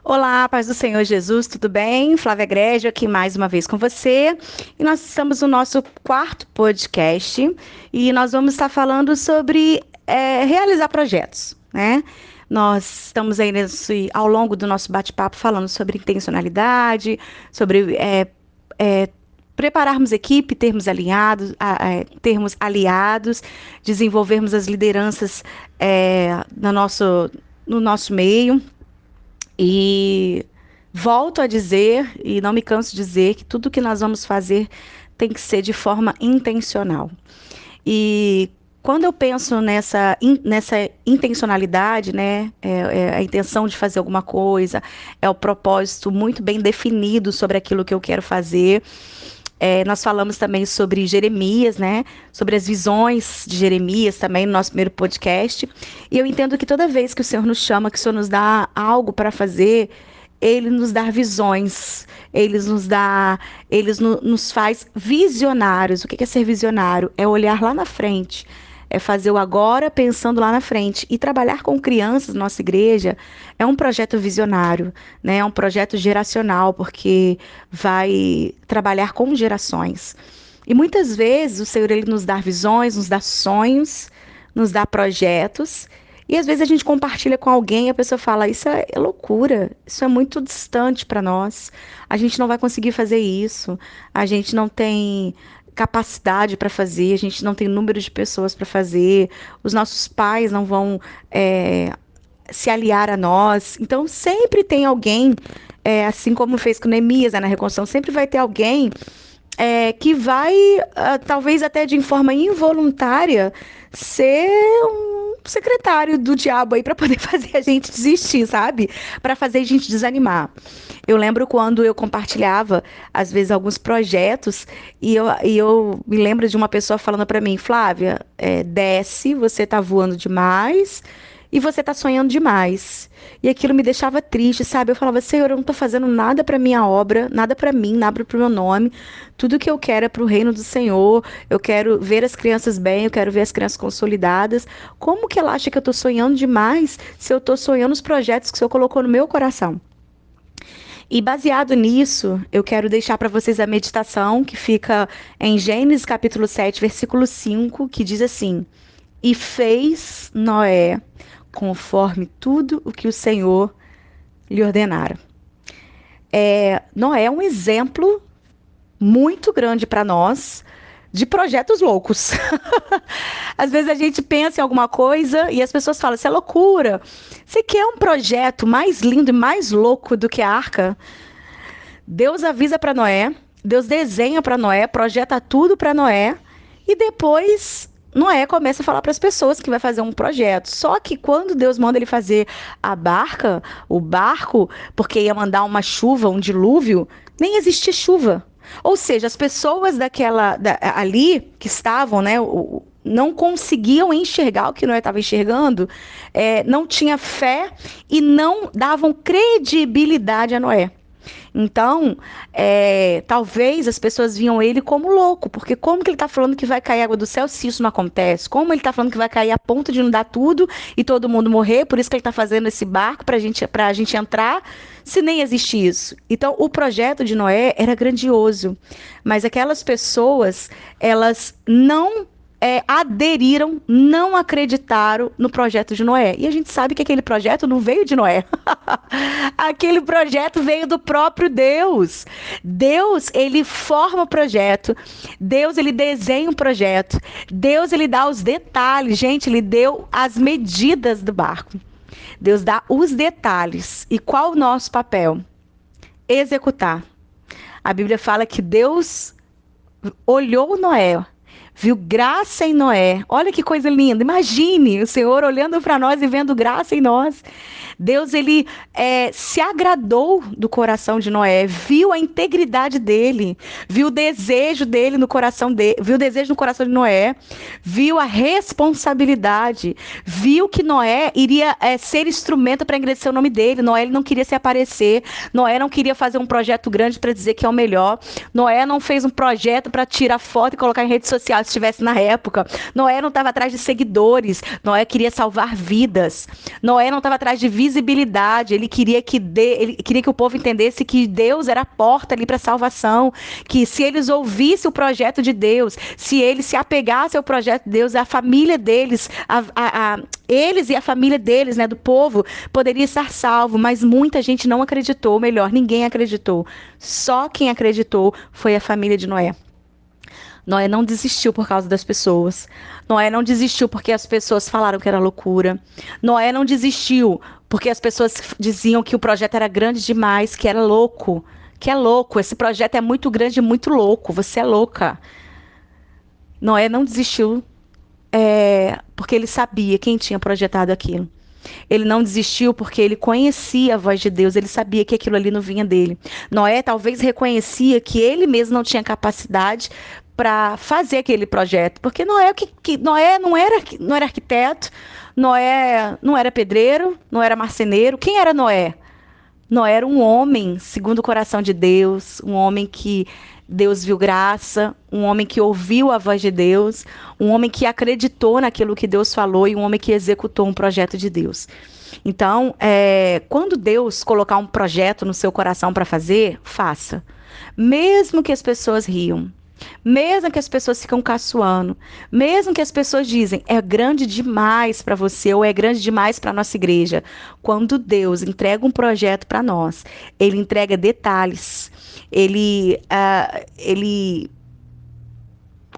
Olá, paz do Senhor Jesus, tudo bem? Flávia Grégio aqui mais uma vez com você. E nós estamos no nosso quarto podcast e nós vamos estar falando sobre realizar projetos, né? Nós estamos aí ao longo do nosso bate-papo falando sobre intencionalidade, sobre prepararmos equipe, termos aliados, desenvolvermos as lideranças no nosso meio. E volto a dizer, e não me canso de dizer, que tudo que nós vamos fazer tem que ser de forma intencional. E quando eu penso nessa intencionalidade, né, a intenção de fazer alguma coisa, é o propósito muito bem definido sobre aquilo que eu quero fazer. Nós falamos também sobre Jeremias, né? Sobre as visões de Jeremias também no nosso primeiro podcast. E eu entendo que toda vez que o Senhor nos chama, que o Senhor nos dá algo para fazer, Ele nos dá visões, nos faz visionários. O que é ser visionário? É olhar lá na frente. É fazer o agora pensando lá na frente. E trabalhar com crianças na nossa igreja é um projeto visionário, né? É um projeto geracional, porque vai trabalhar com gerações. E muitas vezes o Senhor ele nos dá visões, nos dá sonhos, nos dá projetos. E às vezes a gente compartilha com alguém e a pessoa fala: Isso é loucura, isso é muito distante para nós. A gente não vai conseguir fazer isso. A gente não tem capacidade para fazer, a gente não tem número de pessoas para fazer, os nossos pais não vão se aliar a nós. Então, sempre tem alguém, assim como fez com Neemias, né, na reconstrução, sempre vai ter alguém que vai, talvez até de forma involuntária, ser um secretário do diabo aí para poder fazer a gente desistir, sabe? Para fazer a gente desanimar. Eu lembro quando eu compartilhava, às vezes, alguns projetos, e eu me lembro de uma pessoa falando para mim: Flávia, desce, você tá voando demais e você tá sonhando demais. E aquilo me deixava triste, sabe? Eu falava: Senhor, eu não tô fazendo nada para minha obra, nada para mim, nada para o meu nome. Tudo que eu quero é para o reino do Senhor. Eu quero ver as crianças bem, eu quero ver as crianças consolidadas. Como que ela acha que eu tô sonhando demais se eu tô sonhando os projetos que o Senhor colocou no meu coração? E baseado nisso, eu quero deixar para vocês a meditação que fica em Gênesis capítulo 7, versículo 5, que diz assim: E fez Noé conforme tudo o que o Senhor lhe ordenara. Noé é um exemplo muito grande para nós de projetos loucos. Às vezes a gente pensa em alguma coisa e as pessoas falam: Isso é loucura. Você quer um projeto mais lindo e mais louco do que a arca? Deus avisa para Noé, Deus desenha para Noé, projeta tudo para Noé e depois Noé começa a falar para as pessoas que vai fazer um projeto. Só que quando Deus manda ele fazer a barca, o barco, porque ia mandar uma chuva, um dilúvio, nem existia chuva. Ou seja, as pessoas ali que estavam, né, não conseguiam enxergar o que Noé estava enxergando, não tinha fé e não davam credibilidade a Noé. Então, talvez as pessoas viam ele como louco, porque como que ele está falando que vai cair água do céu se isso não acontece? Como ele está falando que vai cair a ponto de não dar tudo e todo mundo morrer, por isso que ele está fazendo esse barco para a gente entrar, se nem existe isso? Então, o projeto de Noé era grandioso, mas aquelas pessoas, elas não aderiram, não acreditaram no projeto de Noé. E a gente sabe que aquele projeto não veio de Noé. Aquele projeto veio do próprio Deus. Deus, ele forma o projeto. Deus, ele desenha o projeto. Deus, ele dá os detalhes. Gente, ele deu as medidas do barco. Deus dá os detalhes. E qual o nosso papel? Executar. A Bíblia fala que Deus olhou Noé, viu graça em Noé. Olha que coisa linda. Imagine o Senhor olhando para nós e vendo graça em nós. Deus, ele se agradou do coração de Noé, viu a integridade dele, viu o desejo dele no coração dele, viu o desejo no coração de Noé, viu a responsabilidade, viu que Noé iria ser instrumento para engrandecer o nome dele. Noé, ele não queria se aparecer. Noé não queria fazer um projeto grande para dizer que é o melhor. Noé não fez um projeto para tirar foto e colocar em rede social Abraço estivesse na época. Noé não estava atrás de seguidores. Noé queria salvar vidas. Noé não estava atrás de visibilidade. Ele queria que o povo entendesse que Deus era a porta ali para a salvação. Que se eles ouvissem o projeto de Deus, se eles se apegassem ao projeto de Deus, a família deles, eles e a família deles, né, do povo, poderia estar salvo. Mas muita gente não acreditou. Melhor, ninguém acreditou. Só quem acreditou foi a família de Noé. Noé não desistiu por causa das pessoas. Noé não desistiu porque as pessoas falaram que era loucura. Noé não desistiu porque as pessoas diziam que o projeto era grande demais, que era louco. Que é louco, esse projeto é muito grande e muito louco, você é louca. Noé não desistiu porque ele sabia quem tinha projetado aquilo. Ele não desistiu porque ele conhecia a voz de Deus, ele sabia que aquilo ali não vinha dele. Noé talvez reconhecia que ele mesmo não tinha capacidade para fazer aquele projeto, porque Noé não era arquiteto, Noé não era pedreiro, não era marceneiro. Quem era Noé? Noé era um homem segundo o coração de Deus, um homem que Deus viu graça, um homem que ouviu a voz de Deus, um homem que acreditou naquilo que Deus falou e um homem que executou um projeto de Deus. Então, quando Deus colocar um projeto no seu coração para fazer, faça. Mesmo que as pessoas riam, mesmo que as pessoas ficam caçoando, mesmo que as pessoas dizem, é grande demais para você ou é grande demais para a nossa igreja. Quando Deus entrega um projeto para nós, Ele entrega detalhes, Ele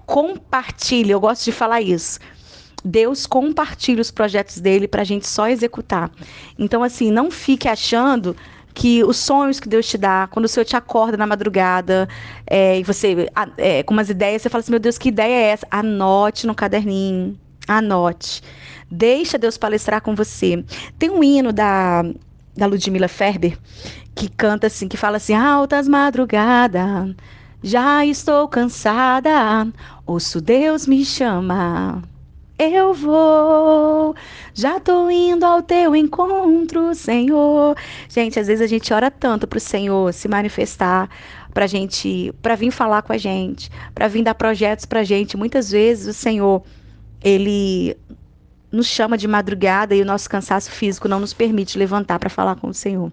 compartilha, eu gosto de falar isso. Deus compartilha os projetos dele para a gente só executar. Então, assim, não fique achando que os sonhos que Deus te dá, quando o Senhor te acorda na madrugada, e você, com umas ideias, você fala assim, meu Deus, que ideia é essa? Anote no caderninho, anote. Deixa Deus palestrar com você. Tem um hino da Ludmila Ferber, que canta assim, que fala assim, altas madrugadas, já estou cansada, ouço Deus me chama. Eu vou, já tô indo ao teu encontro, Senhor. Gente, às vezes a gente ora tanto pro Senhor se manifestar para vir falar com a gente, para vir dar projetos pra gente. Muitas vezes o Senhor, Ele nos chama de madrugada e o nosso cansaço físico não nos permite levantar para falar com o Senhor.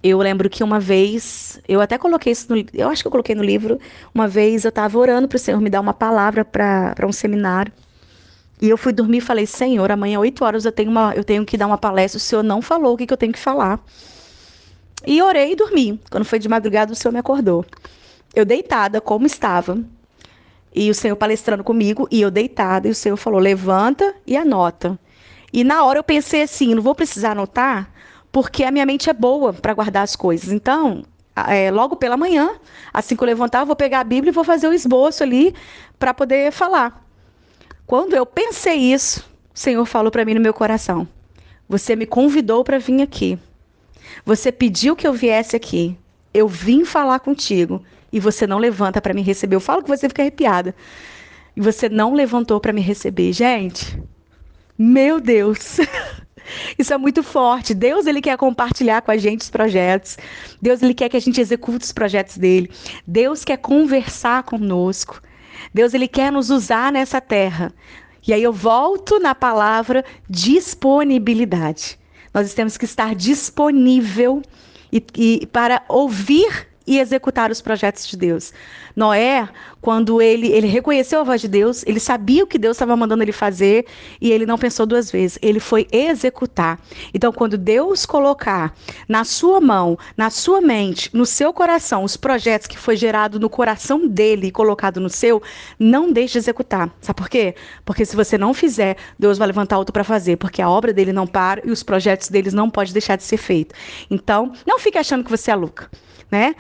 Eu lembro que uma vez, eu até coloquei isso eu acho que eu coloquei no livro, uma vez eu estava orando para o Senhor me dar uma palavra para um seminário. E eu fui dormir e falei, Senhor, amanhã 8 horas eu tenho que dar uma palestra, o Senhor não falou o que eu tenho que falar. E orei e dormi. Quando foi de madrugada, o Senhor me acordou. Eu deitada, como estava, e o Senhor palestrando comigo, e eu deitada, e o Senhor falou, levanta e anota. E na hora eu pensei assim, não vou precisar anotar, porque a minha mente é boa para guardar as coisas. Então, logo pela manhã, assim que eu levantar, eu vou pegar a Bíblia e vou fazer o esboço ali para poder falar. Quando eu pensei isso, o Senhor falou para mim no meu coração, você me convidou para vir aqui. Você pediu que eu viesse aqui. Eu vim falar contigo e você não levanta para me receber. Eu falo que você fica arrepiada. E você não levantou para me receber. Gente, meu Deus, isso é muito forte. Deus, Ele quer compartilhar com a gente os projetos. Deus, Ele quer que a gente execute os projetos dEle. Deus quer conversar conosco. Deus, Ele quer nos usar nessa terra. E aí eu volto na palavra disponibilidade. Nós temos que estar disponível para ouvir e executar os projetos de Deus. Noé, quando ele reconheceu a voz de Deus, ele sabia o que Deus estava mandando ele fazer e ele não pensou duas vezes, ele foi executar. Então, quando Deus colocar na sua mão, na sua mente, no seu coração, os projetos que foi gerado no coração dele e colocado no seu, não deixe de executar. Sabe por quê? Porque se você não fizer, Deus vai levantar outro para fazer, porque a obra dele não para e os projetos deles não podem deixar de ser feitos. Então, não fique achando que você é louca, né?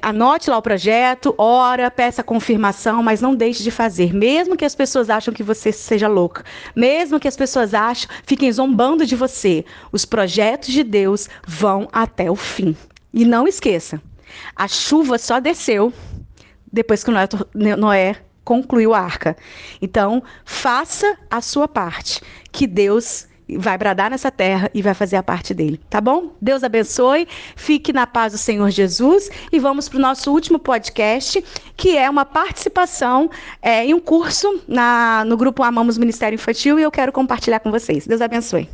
Anote lá o projeto, ora, peça confirmação, mas não deixe de fazer, mesmo que as pessoas acham que você seja louca, mesmo que as pessoas fiquem zombando de você, os projetos de Deus vão até o fim. E não esqueça, a chuva só desceu depois que Noé concluiu a arca. Então, faça a sua parte, que Deus vai bradar nessa terra e vai fazer a parte dele, tá bom? Deus abençoe, fique na paz do Senhor Jesus e vamos para o nosso último podcast, que é uma participação em um curso no grupo Amamos Ministério Infantil e eu quero compartilhar com vocês. Deus abençoe.